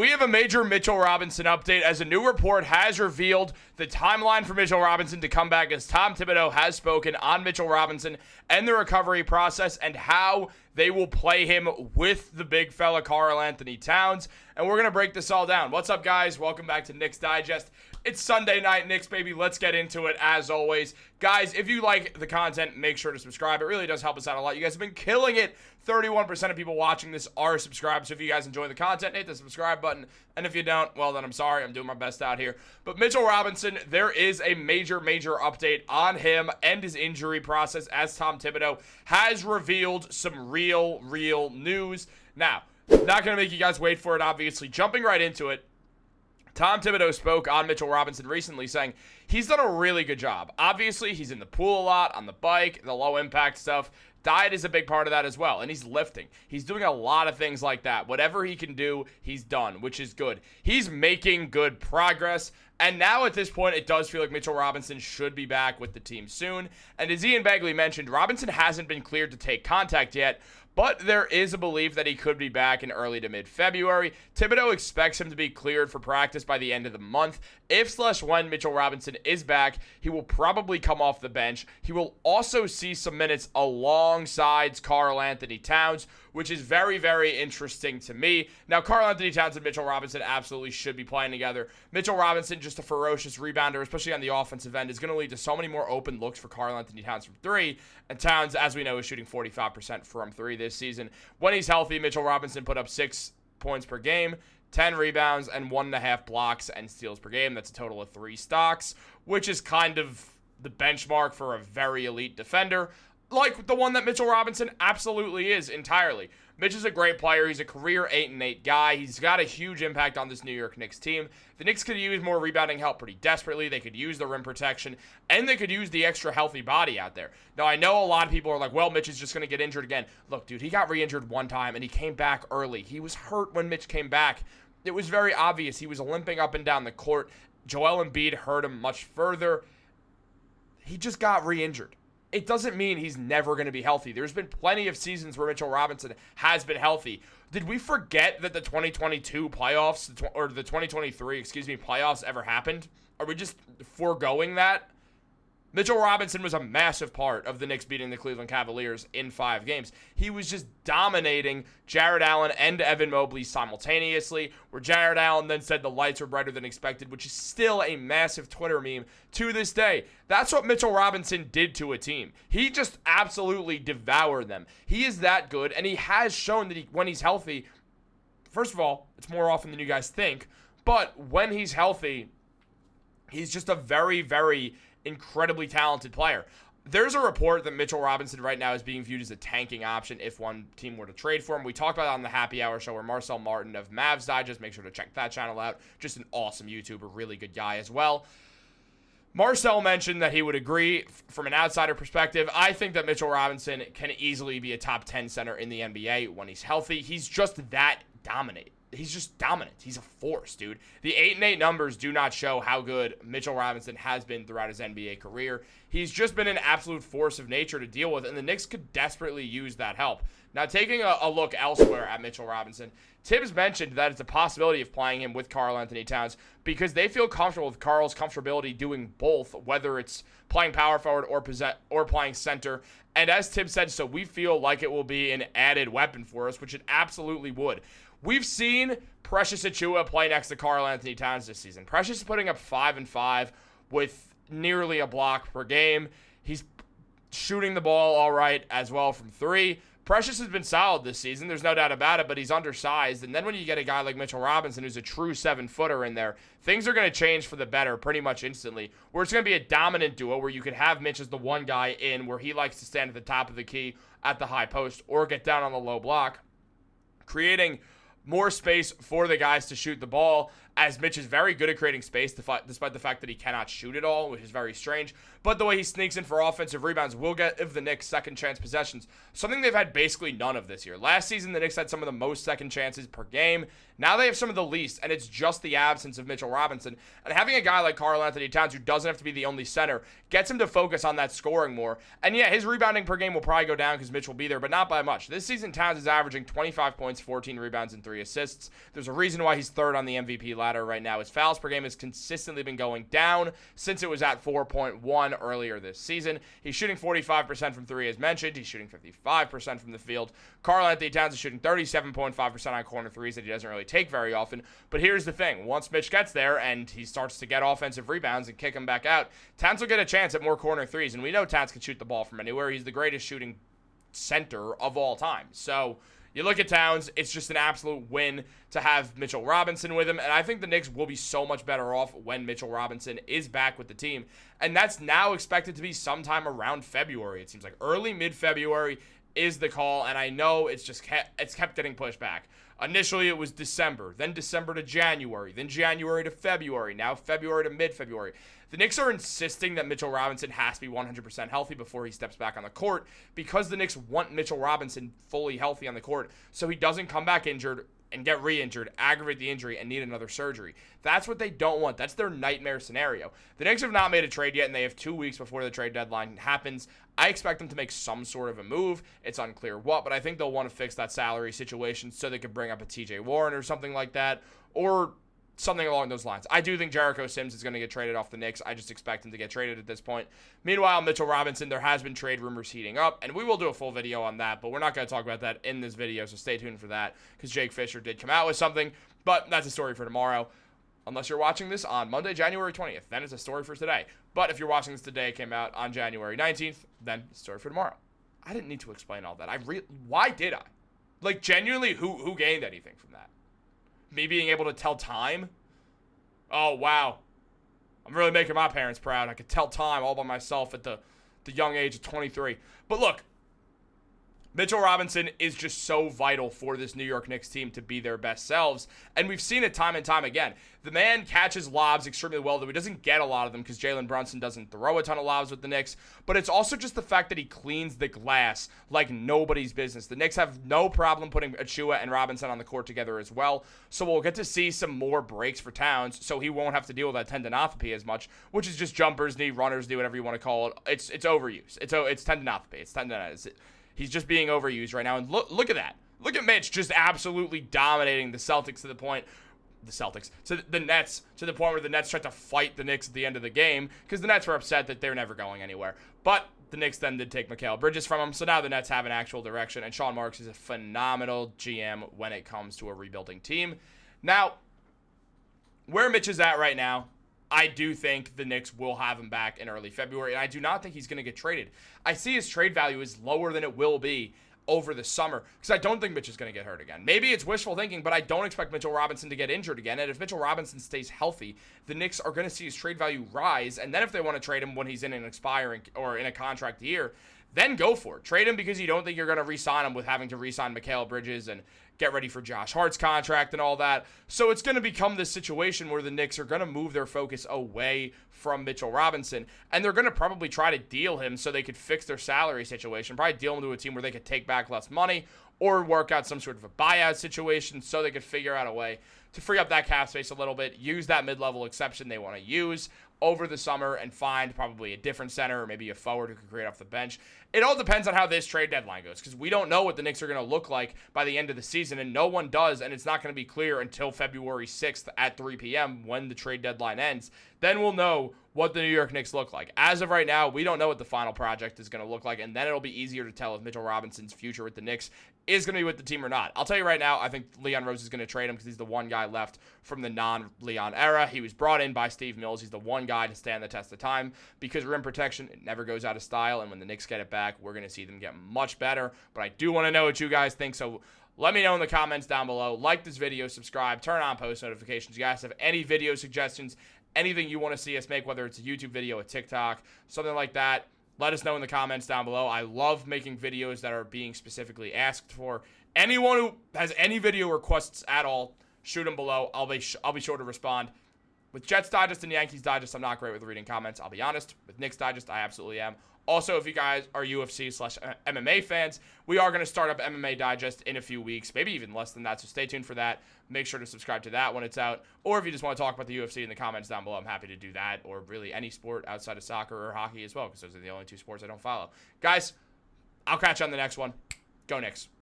We have a major Mitchell Robinson update as a new report has revealed the timeline for Mitchell Robinson to come back as Tom Thibodeau has spoken on Mitchell Robinson and the recovery process and how they will play him with the big fella Karl-Anthony Towns. And we're going to break this all down. What's up, guys? Welcome back to Knicks Digest. It's Sunday night, Knicks, baby. Let's get into it as always. Guys, if you like the content, make sure to subscribe. It really does help us out a lot. You guys have been killing it. 31% of people watching this are subscribed. So if you guys enjoy the content, hit the subscribe button. And if you don't, well, then I'm sorry. I'm doing my best out here. But Mitchell Robinson, there is a major update on him and his injury process as Tom Thibodeau has revealed some real news. Now, not going to make you guys wait for it, obviously. Jumping right into it, Tom Thibodeau spoke on Mitchell Robinson recently saying he's done a really good job. Obviously, he's in the pool a lot, on the bike, the low-impact stuff. Diet is a big part of that as well, and he's lifting. He's doing a lot of things like that. Whatever he can do, he's done, which is good. He's making good progress, and now at this point, it does feel like Mitchell Robinson should be back with the team soon. And as Ian Begley mentioned, Robinson hasn't been cleared to take contact yet, but there is a belief that he could be back in early to mid-February. Thibodeau expects him to be cleared for practice by the end of the month. If/when Mitchell Robinson is back, he will probably come off the bench. He will also see some minutes alongside Karl-Anthony Towns, which is very interesting to me. Now, Karl-Anthony Towns and Mitchell Robinson absolutely should be playing together. Mitchell Robinson, just a ferocious rebounder, especially on the offensive end, is going to lead to so many more open looks for Karl-Anthony Towns from three. And Towns, as we know, is shooting 45% from three this season. When he's healthy, Mitchell Robinson put up 6 points per game, 10 rebounds, and 1.5 blocks and steals per game. That's a total of 3 stocks, which is kind of the benchmark for a very elite defender, like the one that Mitchell Robinson absolutely is entirely. Mitch is a great player. He's a career 8-8 guy. He's got a huge impact on this New York Knicks team. The Knicks could use more rebounding help pretty desperately. They could use the rim protection, and they could use the extra healthy body out there. Now, I know a lot of people are like, well, Mitch is just going to get injured again. Look, dude, he got re-injured one time, and he came back early. He was hurt when Mitch came back. It was very obvious. He was limping up and down the court. Joel Embiid hurt him much further. He just got re-injured. It doesn't mean he's never going to be healthy. There's been plenty of seasons where Mitchell Robinson has been healthy. Did we forget that the 2022 playoffs, or the 2023, playoffs ever happened? Are we just foregoing that? Mitchell Robinson was a massive part of the Knicks beating the Cleveland Cavaliers in 5 games. He was just dominating Jarrett Allen and Evan Mobley simultaneously, where Jarrett Allen then said the lights were brighter than expected, which is still a massive Twitter meme to this day. That's what Mitchell Robinson did to a team. He just absolutely devoured them. He is that good, and he has shown that when he's healthy, first of all, it's more often than you guys think, but when he's healthy, he's just a very incredibly talented player. There's a report that Mitchell Robinson right now is being viewed as a tanking option if one team were to trade for him. We talked about it on the Happy Hour show where Marcel Martin of Mavs Digest, make sure to check that channel out. Just an awesome YouTuber, really good guy as well. Marcel mentioned that he would agree from an outsider perspective. I think that Mitchell Robinson can easily be a top 10 center in the NBA when he's healthy. He's just that dominant. He's just dominant. He's a force, dude. The 8-8 numbers do not show how good Mitchell Robinson has been throughout his NBA career. He's just been an absolute force of nature to deal with, and the Knicks could desperately use that help. Now, taking a look elsewhere at Mitchell Robinson, Tibbs mentioned that it's a possibility of playing him with Karl-Anthony Towns because they feel comfortable with Karl's comfortability doing both, whether it's playing power forward or playing center. And as Tibbs said, so we feel like it will be an added weapon for us, which it absolutely would. We've seen Precious Achiuwa play next to Karl-Anthony Towns this season. Precious is putting up 5 and 5 with nearly a block per game. He's shooting the ball all right as well from 3. Precious has been solid this season. There's no doubt about it, but he's undersized. And then when you get a guy like Mitchell Robinson, who's a true 7-footer in there, things are going to change for the better pretty much instantly, where it's going to be a dominant duo where you could have Mitch as the one guy in where he likes to stand at the top of the key at the high post or get down on the low block, creating more space for the guys to shoot the ball, as Mitch is very good at creating space despite the fact that he cannot shoot it all, which is very strange. But the way he sneaks in for offensive rebounds will give the Knicks second chance possessions, something they've had basically none of this year. Last season, the Knicks had some of the most second chances per game. Now they have some of the least, and it's just the absence of Mitchell Robinson. And having a guy like Karl-Anthony Towns, who doesn't have to be the only center, gets him to focus on that scoring more. And yeah, his rebounding per game will probably go down because Mitch will be there, but not by much. This season, Towns is averaging 25 points, 14 rebounds, and 3 3 assists. There's a reason why he's third on the MVP ladder right now. His fouls per game has consistently been going down since it was at 4.1 earlier this season. He's shooting 45% from 3 as mentioned. He's shooting 55% from the field. Karl-Anthony Towns is shooting 37.5% on corner threes that he doesn't really take very often. But here's the thing. Once Mitch gets there and he starts to get offensive rebounds and kick him back out, Towns will get a chance at more corner threes. And we know Towns can shoot the ball from anywhere. He's the greatest shooting center of all time. So you look at Towns, it's just an absolute win to have Mitchell Robinson with him, and I think the Knicks will be so much better off when Mitchell Robinson is back with the team, and that's now expected to be sometime around February. It seems like early, mid-February is the call, and I know it's kept getting pushed back. Initially, it was December, then December to January, then January to February, now February to mid-February. The Knicks are insisting that Mitchell Robinson has to be 100% healthy before he steps back on the court because the Knicks want Mitchell Robinson fully healthy on the court so he doesn't come back injured and get re-injured, aggravate the injury, and need another surgery. That's what they don't want. That's their nightmare scenario. The Knicks have not made a trade yet, and they have 2 weeks before the trade deadline happens. I expect them to make some sort of a move. It's unclear what, but I think they'll want to fix that salary situation so they could bring up a TJ Warren or something like that, or something along those lines. I do think Jericho Sims is going to get traded off the Knicks. I just expect him to get traded at this point. Meanwhile, Mitchell Robinson, there has been trade rumors heating up, and we will do a full video on that, but we're not going to talk about that in this video, so stay tuned for that, because Jake Fisher did come out with something, but that's a story for tomorrow. Unless you're watching this on Monday, January 20th, then it's a story for today. But if you're watching this today, it came out on January 19th, then it's a story for tomorrow. I didn't need to explain all that. Why did I? Like, genuinely, who gained anything from that? Me being able to tell time? Oh, wow. I'm really making my parents proud. I could tell time all by myself at the young age of 23. But look, Mitchell Robinson is just so vital for this New York Knicks team to be their best selves, and we've seen it time and time again. The man catches lobs extremely well, though he doesn't get a lot of them because Jalen Brunson doesn't throw a ton of lobs with the Knicks, but it's also just the fact that he cleans the glass like nobody's business. The Knicks have no problem putting Achua and Robinson on the court together as well, so we'll get to see some more breaks for Towns, so he won't have to deal with that tendinopathy as much, which is just jumpers knee, runners knee, whatever you want to call it. It's overuse. It's tendinopathy. It's tendinitis. He's just being overused right now. And look at that. Look at Mitch just absolutely dominating the Celtics to the point. To the Nets, to the point where the Nets tried to fight the Knicks at the end of the game because the Nets were upset that they're never going anywhere. But the Knicks then did take Mikal Bridges from them, so now the Nets have an actual direction. And Sean Marks is a phenomenal GM when it comes to a rebuilding team. Now, where Mitch is at right now, I do think the Knicks will have him back in early February, and I do not think he's going to get traded. I see his trade value is lower than it will be over the summer because I don't think Mitch is going to get hurt again. Maybe it's wishful thinking, but I don't expect Mitchell Robinson to get injured again, and if Mitchell Robinson stays healthy, the Knicks are going to see his trade value rise, and then if they want to trade him when he's in an expiring or in a contract year, then go for it. Trade him because you don't think you're going to re-sign him with having to re-sign Mikal Bridges and get ready for Josh Hart's contract and all that. So it's going to become this situation where the Knicks are going to move their focus away from Mitchell Robinson, and they're going to probably try to deal him so they could fix their salary situation, probably deal him to a team where they could take back less money or work out some sort of a buyout situation so they could figure out a way to free up that cap space a little bit, use that mid-level exception they want to use over the summer and find probably a different center or maybe a forward who could create off the bench. It all depends on how this trade deadline goes because we don't know what the Knicks are going to look like by the end of the season, and no one does, and it's not going to be clear until February 6th at 3 p.m. when the trade deadline ends. Then we'll know what the New York Knicks look like. As of right now, we don't know what the final project is going to look like, and then it'll be easier to tell if Mitchell Robinson's future with the Knicks is going to be with the team or not. I'll tell you right now, I think Leon Rose is going to trade him because he's the one guy left from the non-Leon era. He was brought in by Steve Mills. He's the one guy to stand the test of time because rim protection, it never goes out of style, and when the Knicks get it back, we're going to see them get much better. But I do want to know what you guys think, so let me know in the comments down below. Like this video, subscribe, turn on post notifications. You guys have any video suggestions, anything you want to see us make, whether it's a YouTube video, a TikTok, something like that, let us know in the comments down below. I love making videos that are being specifically asked for. Anyone who has any video requests at all, shoot them below. I'll be sure to respond. With Jets Digest and Yankees Digest, I'm not great with reading comments. I'll be honest. With Knicks Digest, I absolutely am. Also, if you guys are UFC/MMA fans, we are going to start up MMA Digest in a few weeks, maybe even less than that, so stay tuned for that. Make sure to subscribe to that when it's out. Or if you just want to talk about the UFC in the comments down below, I'm happy to do that, or really any sport outside of soccer or hockey as well, because those are the only two sports I don't follow. Guys, I'll catch you on the next one. Go Knicks.